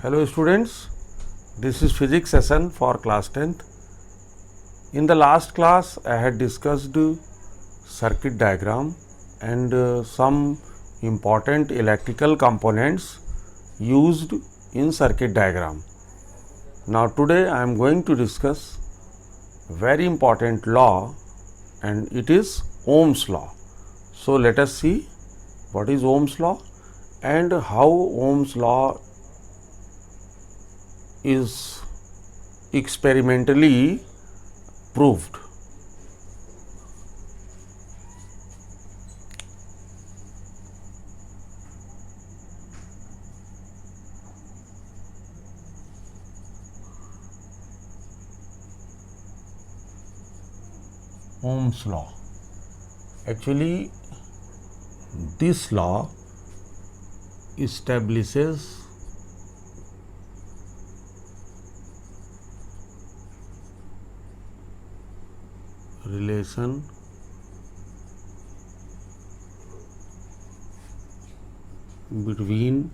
Hello students, this is physics session for class 10th. In the last class I had discussed circuit diagram and some important electrical components used in circuit diagram. Now today I am going to discuss very important law and it is Ohm's law. So let us see what is Ohm's law and how Ohm's law is experimentally proved. Ohm's law. Actually, this law establishes relation between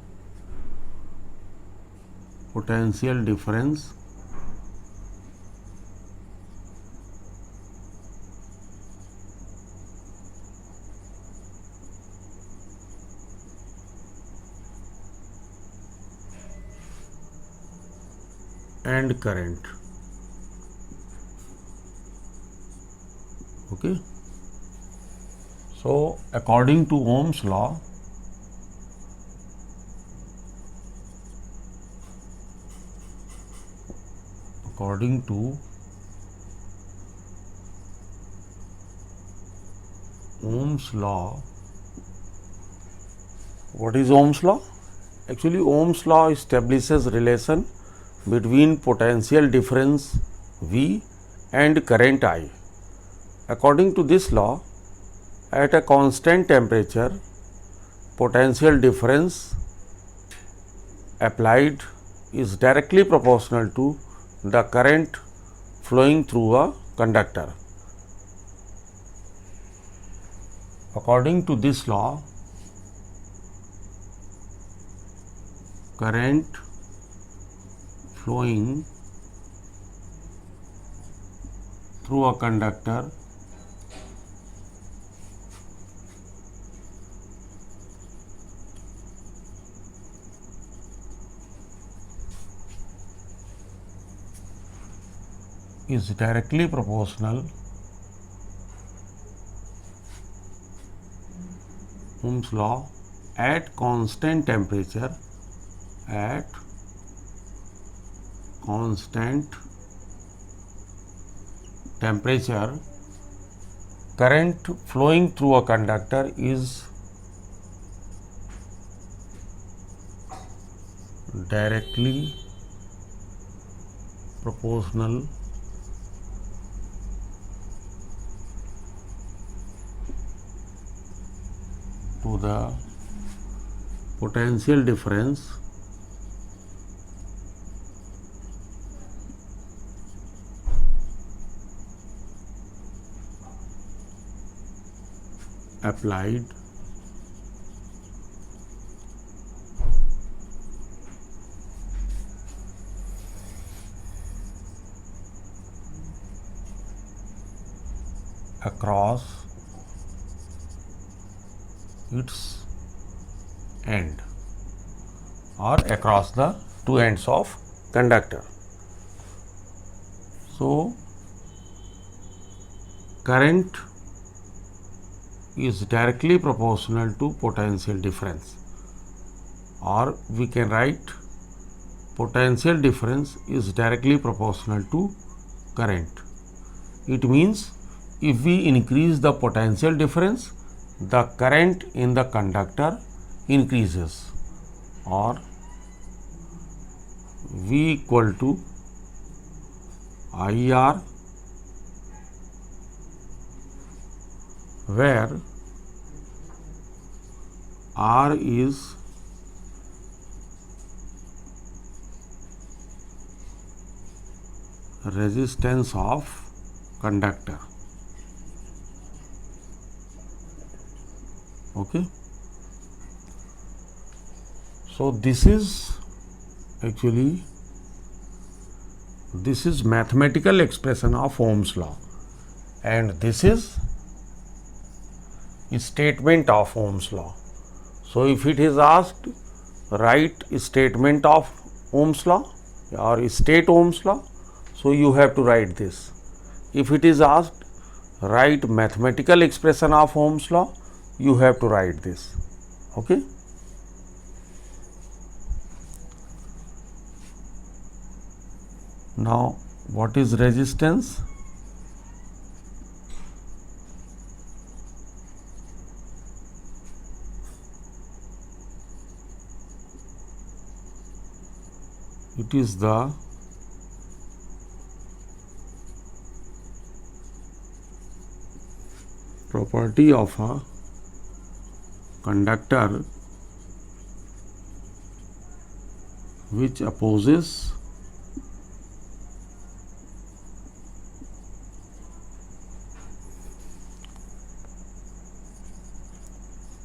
potential difference and current. Okay. So according to Ohm's law, what is Ohm's law? Actually, Ohm's law establishes relation between potential difference V and current I. According to this law, at a constant temperature, potential difference applied is directly proportional to the current flowing through a conductor. According to this law, current flowing through a conductor is directly proportional Ohm's law at constant temperature current flowing through a conductor is directly proportional to the potential difference applied across its end or across the two ends of conductor. So current is directly proportional to potential difference, or we can write potential difference is directly proportional to current. It means if we increase the potential difference, the current in the conductor increases, or V equal to IR, where R is resistance of conductor. Okay. So this is Actually, this is mathematical expression of Ohm's law, and this is statement of Ohm's law. So if it is asked, write statement of Ohm's law or state Ohm's law, so you have to write this. If it is asked, write mathematical expression of Ohm's law, you have to write this. Okay. Now, what is resistance? It is the property of a conductor which opposes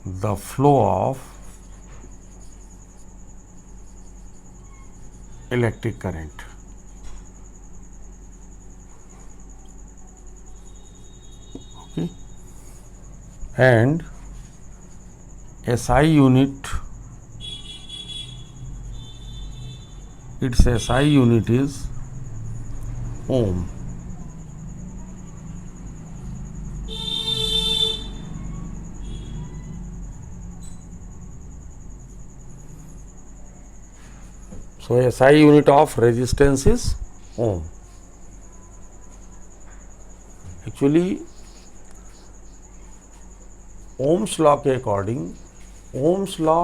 the flow of electric current. Okay. And SI unit, its SI unit is ohm. So SI unit of resistance is ohm. Actually, Ohm's law के according, Ohm's law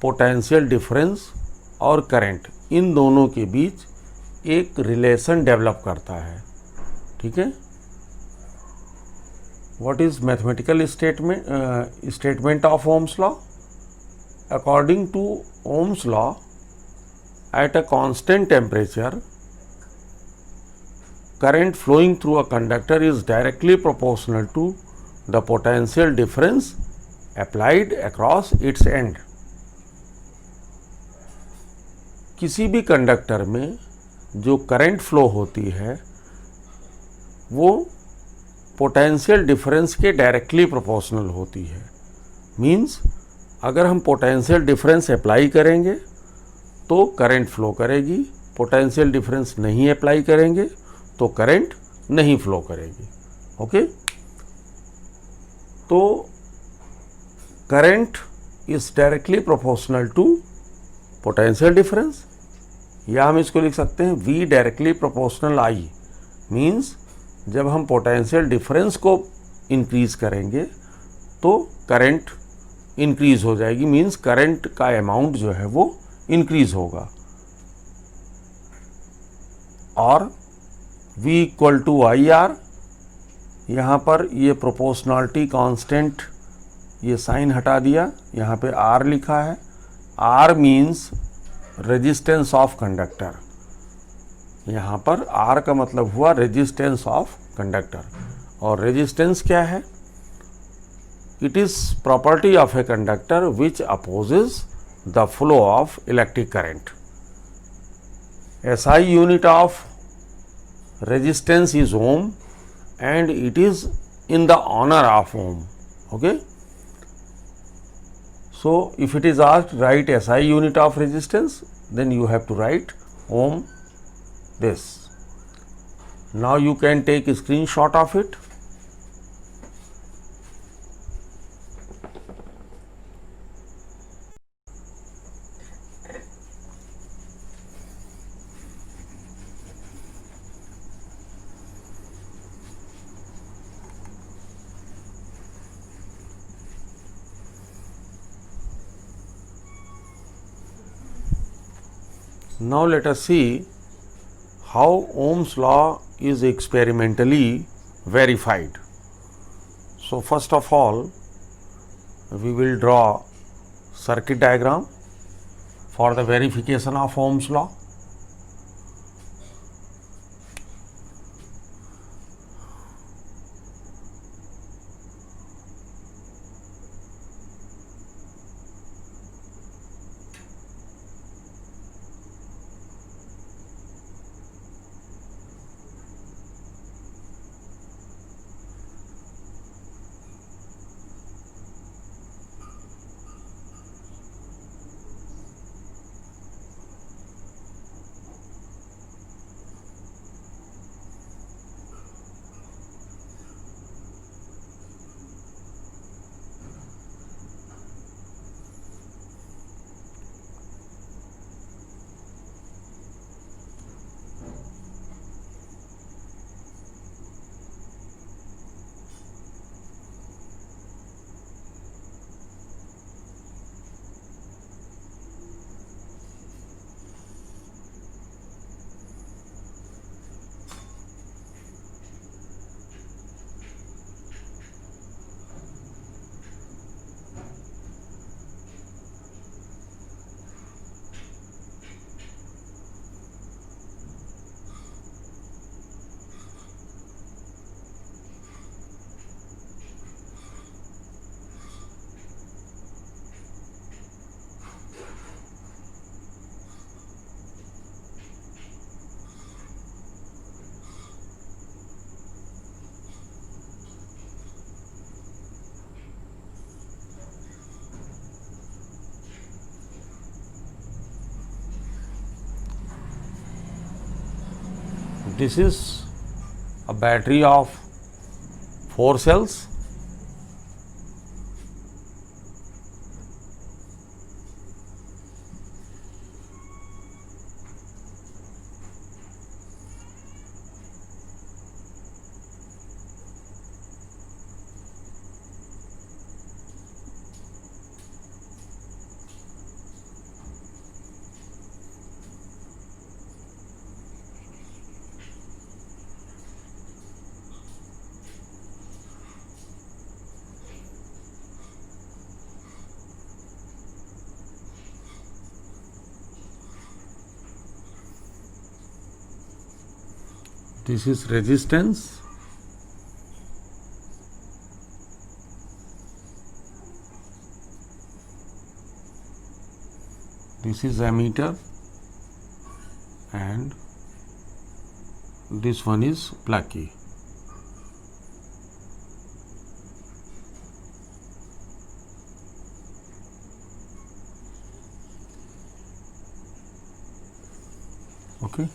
potential difference और current in दोनों के बीच एक relation develop करता है. ठीक है. What is mathematical statement of Ohm's law? According to Ohm's law, at a constant temperature, current flowing through a conductor is directly proportional to the potential difference applied across its end. किसी भी conductor में जो current flow होती है वो potential difference के directly proportional होती है. मीन्स अगर हम पोटेंशियल डिफरेंस अप्लाई करेंगे तो करंट फ्लो करेगी, पोटेंशियल डिफरेंस नहीं अप्लाई करेंगे तो करंट नहीं फ्लो करेगी. ओके. तो current is directly proportional to potential difference, या हम इसको लिख सकते हैं V directly proportional I. Means जब हम पोटेंशियल डिफरेंस को इंक्रीज करेंगे तो करंट इंक्रीज हो जाएगी. मीन्स करंट का अमाउंट जो है वो इंक्रीज होगा. और V इक्वल टू IR, यहाँ पर ये प्रोपोर्शनलिटी कांस्टेंट, ये साइन हटा दिया, यहाँ पे R लिखा है. R means resistance of conductor. यहाँ पर R का मतलब हुआ रेजिस्टेंस ऑफ कंडक्टर. और रेजिस्टेंस क्या है? It is property of a conductor which opposes the flow of electric current. SI unit of resistance is ohm and it is in the honor of ohm. Okay. So if it is asked write SI unit of resistance, then you have to write ohm this. Now you can take a screenshot of it. Now let us see how Ohm's law is experimentally verified. So first of all, we will draw circuit diagram for the verification of Ohm's law. This is a battery of 4 cells. This is resistance. This is ammeter, and this one is plug key. Okay.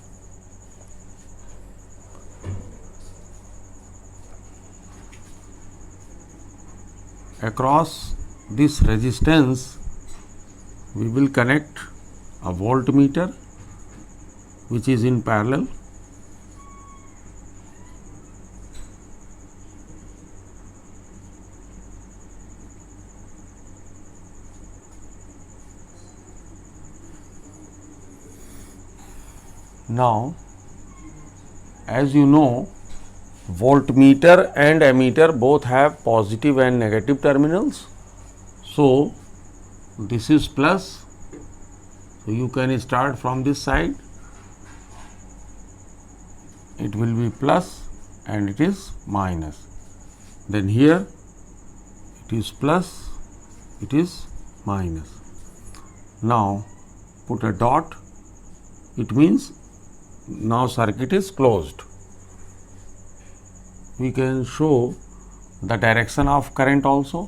Across this resistance we will connect a voltmeter which is in parallel. Now, as you know, voltmeter and ammeter both have positive and negative terminals. So this is plus, so you can start from this side, it will be plus and it is minus. Then here it is plus, it is minus. Now put a dot, it means now circuit is closed. We can show the direction of current also.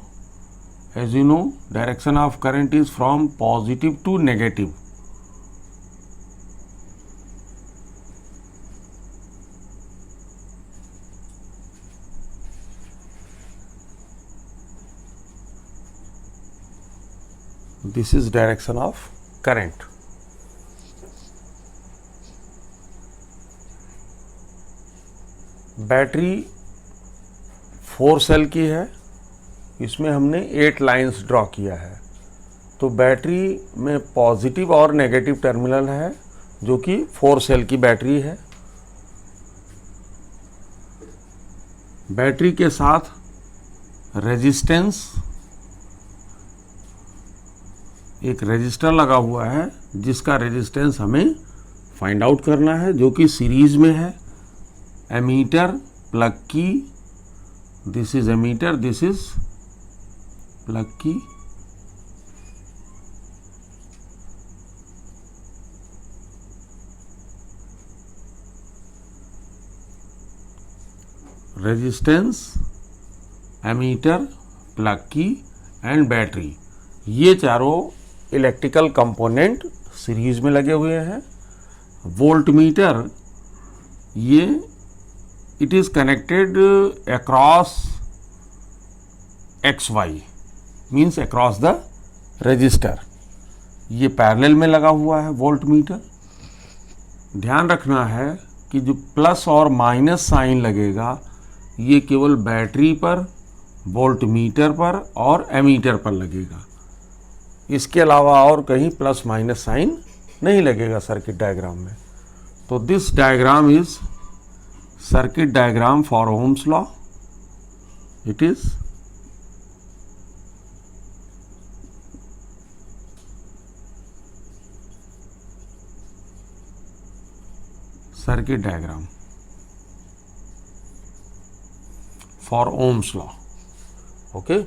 As you know, direction of current is from positive to negative. This is direction of current. Battery 4 cell की है, इसमें हमने 8 lines draw किया है। तो battery में positive और negative terminal है जो कि 4 सेल की बैटरी है। बैटरी के साथ रेजिस्टेंस, एक रेजिस्टर लगा हुआ है जिसका रेजिस्टेंस हमें फाइंड आउट करना है, जो कि सीरीज में है। Ammeter, plug key, this is ammeter, this is plug key. Resistance, ammeter, plug की एंड बैटरी, ये चारों इलेक्ट्रिकल कंपोनेंट सीरीज में लगे हुए हैं। वोल्टमीटर, ये it is connected across XY, means across the register. ये पैरेलल में लगा हुआ है वोल्टमीटर। ध्यान रखना है कि जो प्लस और माइनस साइन लगेगा ये केवल बैटरी पर, वोल्टमीटर पर और एमीटर पर लगेगा। इसके अलावा और कहीं प्लस माइनस साइन नहीं लगेगा सर्किट डायग्राम में। तो this diagram is circuit diagram for Ohm's law. It is circuit diagram for Ohm's law. Okay.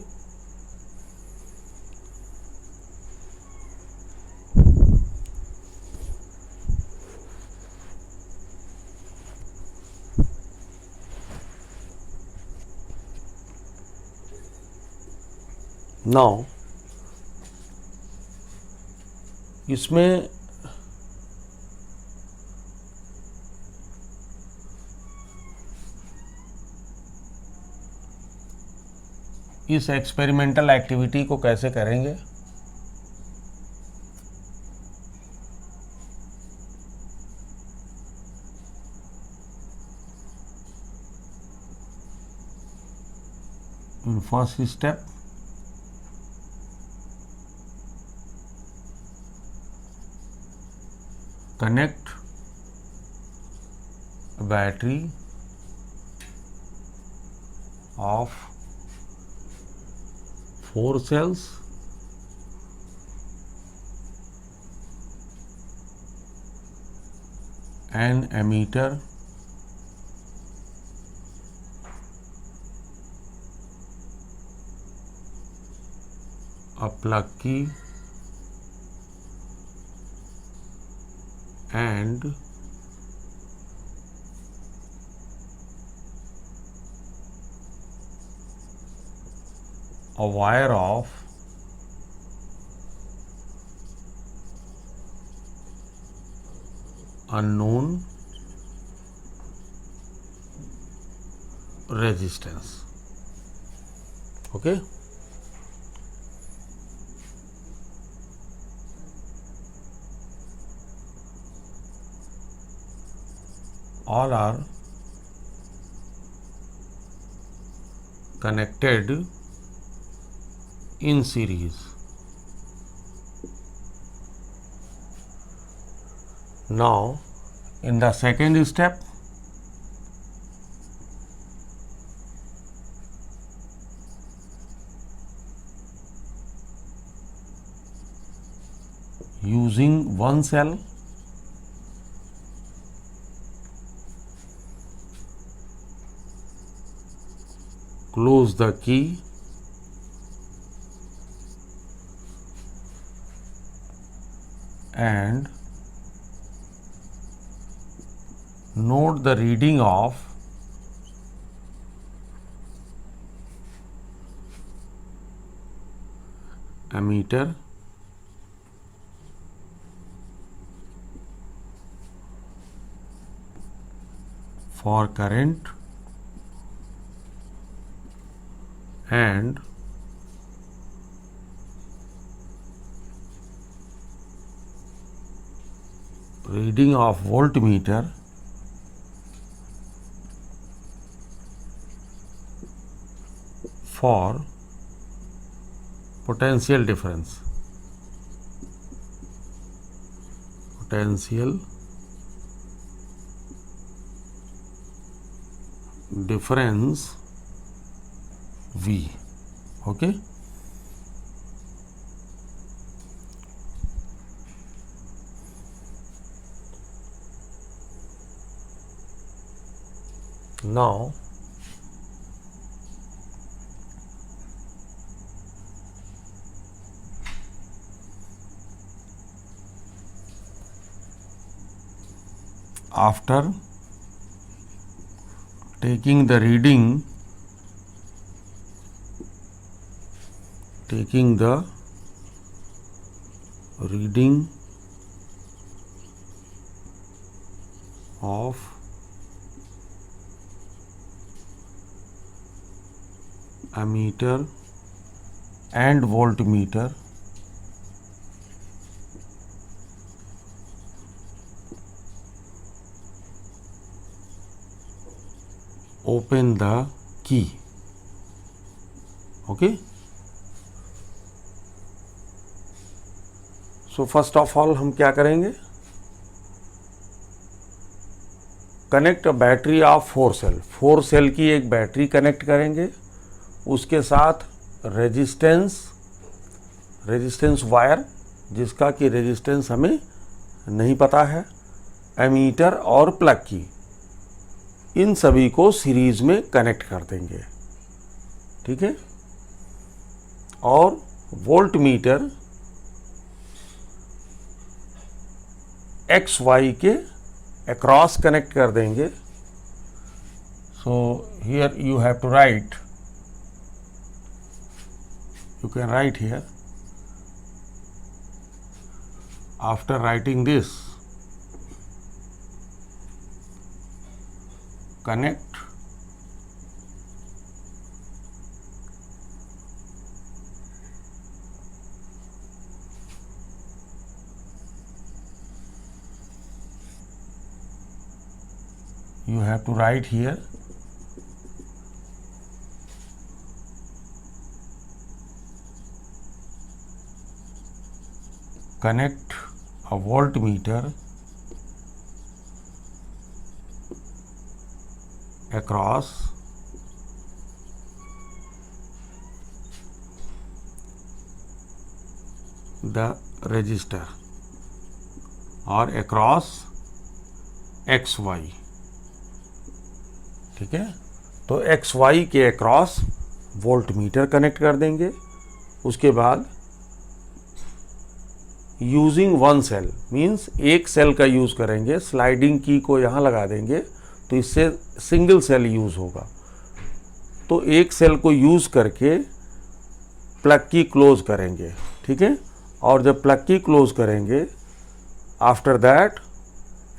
Now इसमें इस एक्सपेरिमेंटल एक्टिविटी को कैसे करेंगे? In first step, connect a battery of 4 cells an ammeter a plug key and a wire of unknown resistance. Okay. All are connected in series. Now, in the second step, using one cell, close the key and note the reading of ammeter for current and reading of voltmeter for potential difference. Potential difference V. Okay. Now, after taking the reading of ammeter and voltmeter, open the key. Okay. So first of all हम क्या करेंगे? Connect a battery of 4 cell. 4 cell की एक battery connect करेंगे, उसके साथ resistance wire जिसका कि रेजिस्टेंस हमें नहीं पता है, एमीटर और प्लग की, इन सभी को सीरीज में कनेक्ट कर देंगे। ठीक है। और वोल्ट मीटर एक्स वाई के अक्रॉस कनेक्ट कर देंगे। So here you have to write, you can write here. After writing this, connect you have to write here connect a voltmeter across the resistor or across XY। ठीक है, तो XY के across voltmeter connect कर देंगे। उसके बाद using one cell means एक cell का यूज़ करेंगे, स्लाइडिंग की को यहाँ लगा देंगे तो इससे सिंगल सेल यूज़ होगा। तो एक सेल को यूज़ करके प्लग की क्लोज करेंगे। ठीक है, और जब प्लग की क्लोज करेंगे आफ्टर दैट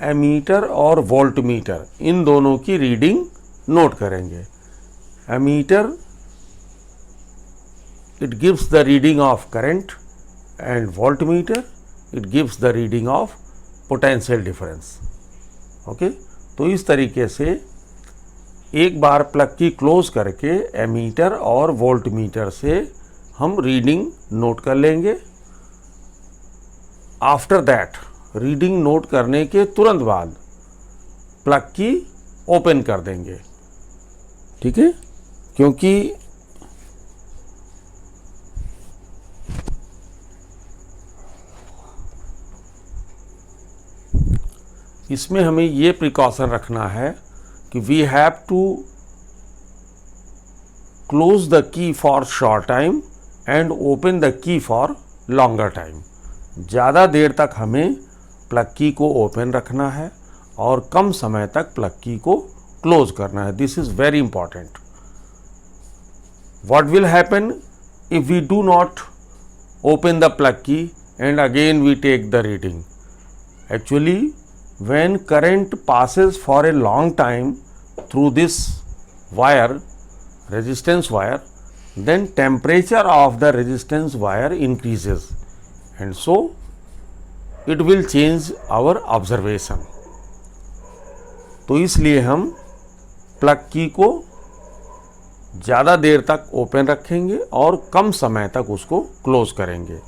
एमीटर और वोल्टमीटर इन दोनों की रीडिंग नोट करेंगे। Ammeter it gives the reading of current and voltmeter it gives the reading of potential difference. Okay, तो इस तरीके से एक बार प्लग की क्लोज करके एमीटर और वोल्टमीटर से हम रीडिंग नोट कर लेंगे। आफ्टर दैट रीडिंग नोट करने के तुरंत बाद प्लग की ओपन कर देंगे। ठीक है, क्योंकि इसमें हमें ये प्रिकॉशन रखना है कि we have to close the key for short time and open the key for longer time. ज़्यादा देर तक हमें प्लग की को ओपन रखना है और कम समय तक प्लग की को क्लोज करना है। This is very important. What will happen if we do not open the plug की and again we take the reading? Actually when current passes for a long time through this wire, resistance wire, then temperature of the resistance wire increases and so it will change our observation. तो इसलिए हम plug की को ज़्यादा देर तक open रखेंगे और कम समय तक उसको क्लोज करेंगे,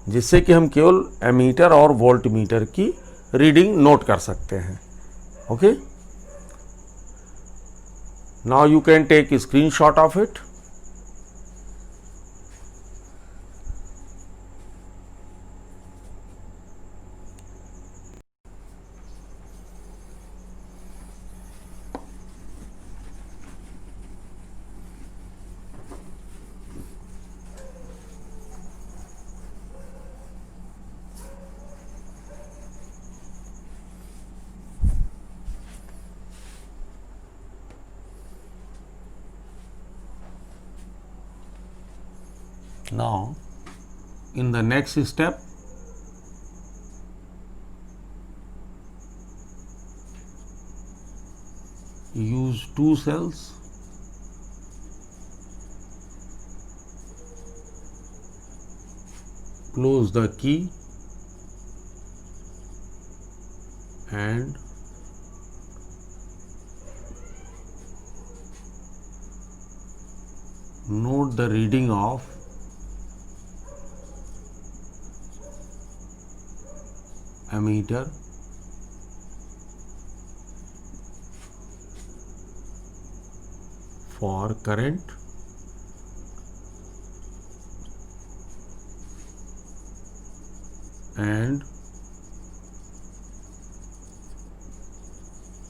जिससे कि हम केवल एमीटर और वोल्टमीटर की रीडिंग नोट कर सकते हैं। Okay, now you can take screenshot of it. Now, in the next step, use two cells, close the key and note the reading of ammeter for current and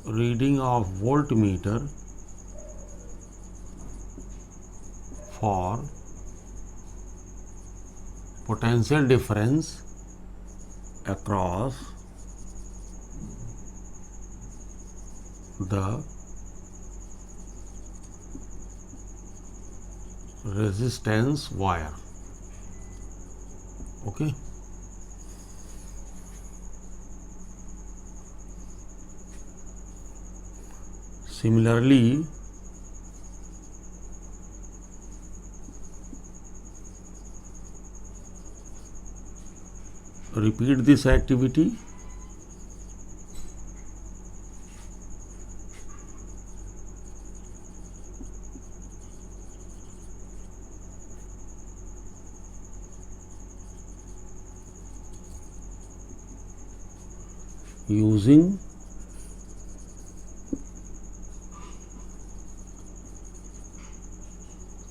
reading of voltmeter for potential difference across the resistance wire. Okay. Similarly, repeat this activity using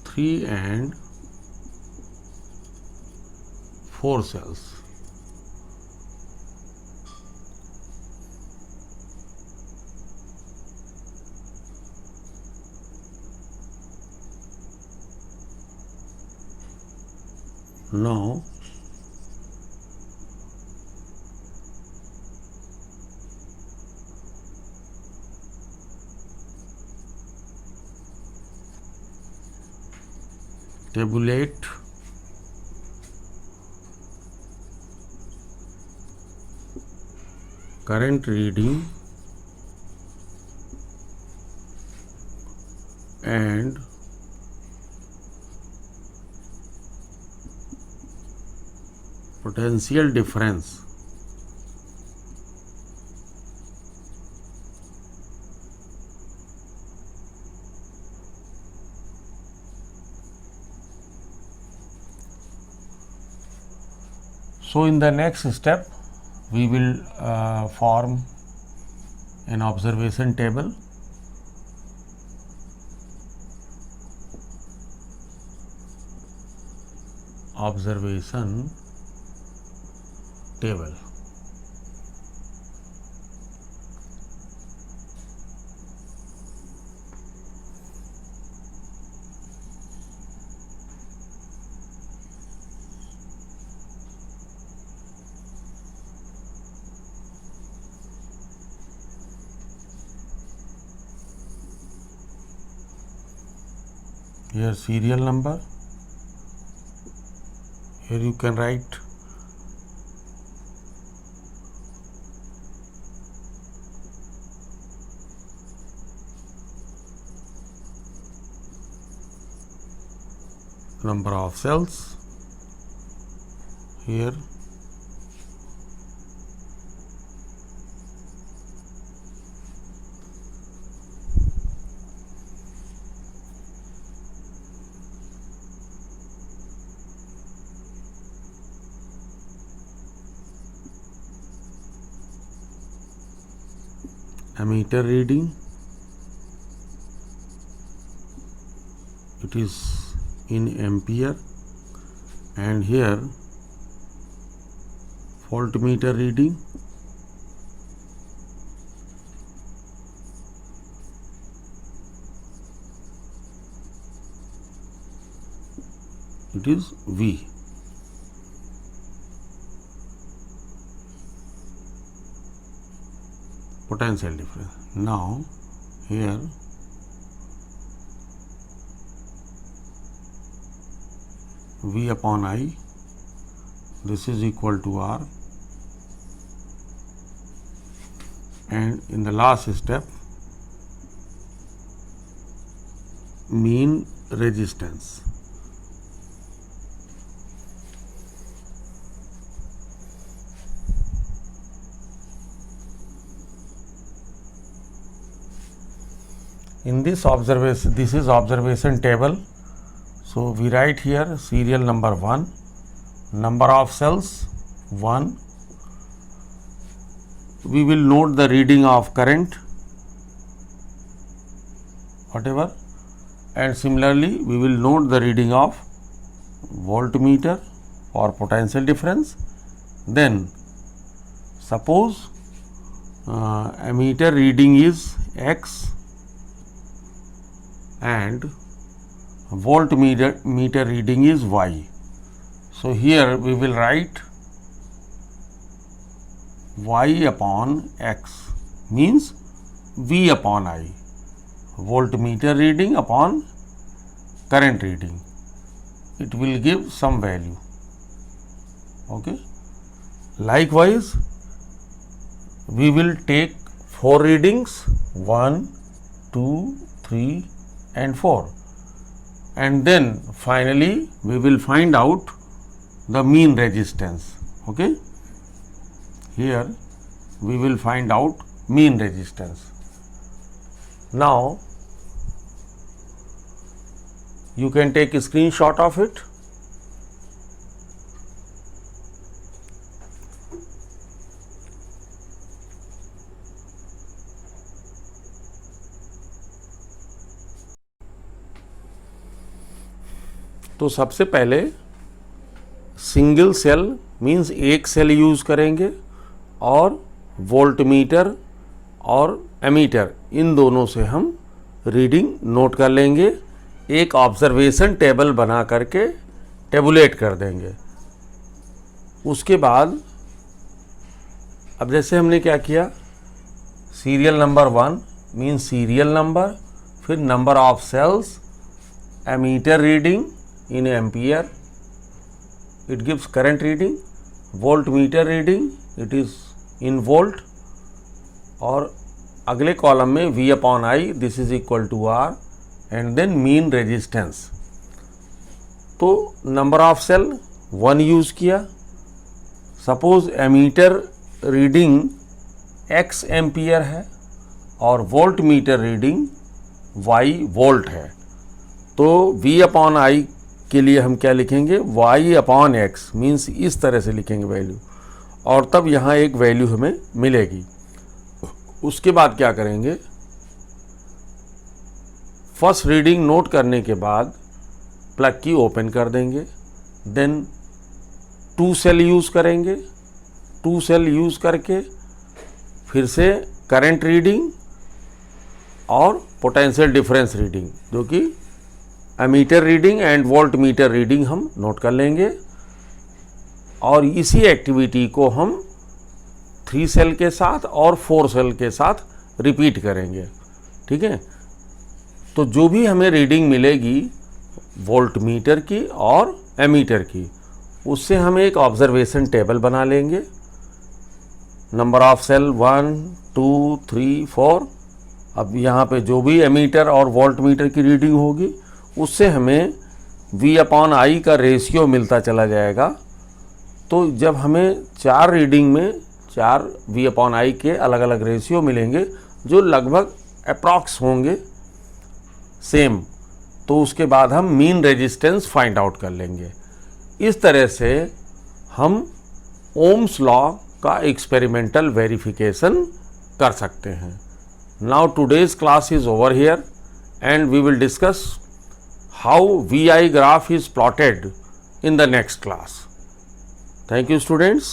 three and four cells. Now tabulate current reading and potential difference So in the next step we will form an observation table. Observation table. Here serial number. Here you can write number of cells. Here ammeter reading, it is in ampere, and here voltmeter reading, it is V. Potential difference. Now here V upon I, this is equal to R, and in the last step mean resistance. In this observation, this is observation table. So we write here serial number 1, number of cells 1. We will note the reading of current, whatever, and similarly we will note the reading of voltmeter for potential difference. Then suppose ammeter reading is X and voltmeter reading is Y. So here we will write Y upon X means V upon I, voltmeter reading upon current reading. It will give some value. Okay. Likewise, we will take 4 readings, 1, 2, 3 and 4, and then finally we will find out the mean resistance. Okay. Here we will find out mean resistance. Now you can take a screenshot of it. तो सबसे पहले single cell means एक cell use करेंगे और voltmeter और ammeter इन दोनों से हम रीडिंग नोट कर लेंगे। एक ऑब्जर्वेशन टेबल बना करके टेबुलेट कर देंगे। उसके बाद अब जैसे हमने क्या किया, serial number 1 means serial number, फिर number of cells, ammeter reading in ampere, it gives current reading, voltmeter reading, it is in volt, और अगले कॉलम में V upon I this is equal to R and then mean resistance. तो number of cell 1 use किया। Suppose ammeter reading X ampere है और volt meter reading Y volt है, तो V upon I के लिए हम क्या लिखेंगे, y अपॉन एक्स मीन्स इस तरह से लिखेंगे वैल्यू, और तब यहाँ एक वैल्यू हमें मिलेगी। उसके बाद क्या करेंगे, फर्स्ट रीडिंग नोट करने के बाद प्लग की ओपन कर देंगे, देन 2 सेल यूज़ करेंगे। 2 सेल यूज़ करके फिर से करंट रीडिंग और पोटेंशियल डिफरेंस रीडिंग जो कि ammeter reading and voltmeter reading हम नोट कर लेंगे, और इसी एक्टिविटी को हम 3 सेल के साथ और 4 सेल के साथ रिपीट करेंगे। ठीक है, तो जो भी हमें रीडिंग मिलेगी वोल्ट मीटर की और एमीटर की, उससे हम एक ऑब्जर्वेशन टेबल बना लेंगे। नंबर ऑफ सेल 1 2 3 4, अब यहाँ पे जो भी एमीटर और वोल्ट मीटर की रीडिंग होगी उससे हमें V अपॉन I का रेशियो मिलता चला जाएगा। तो जब हमें 4 रीडिंग में 4 V अपॉन I के अलग अलग रेशियो मिलेंगे जो लगभग अप्रॉक्स होंगे सेम, तो उसके बाद हम मीन रेजिस्टेंस फाइंड आउट कर लेंगे। इस तरह से हम ओम्स लॉ का एक्सपेरिमेंटल वेरिफिकेशन कर सकते हैं। Now today's class is over here and we will discuss how VI graph is plotted in the next class. Thank you, students.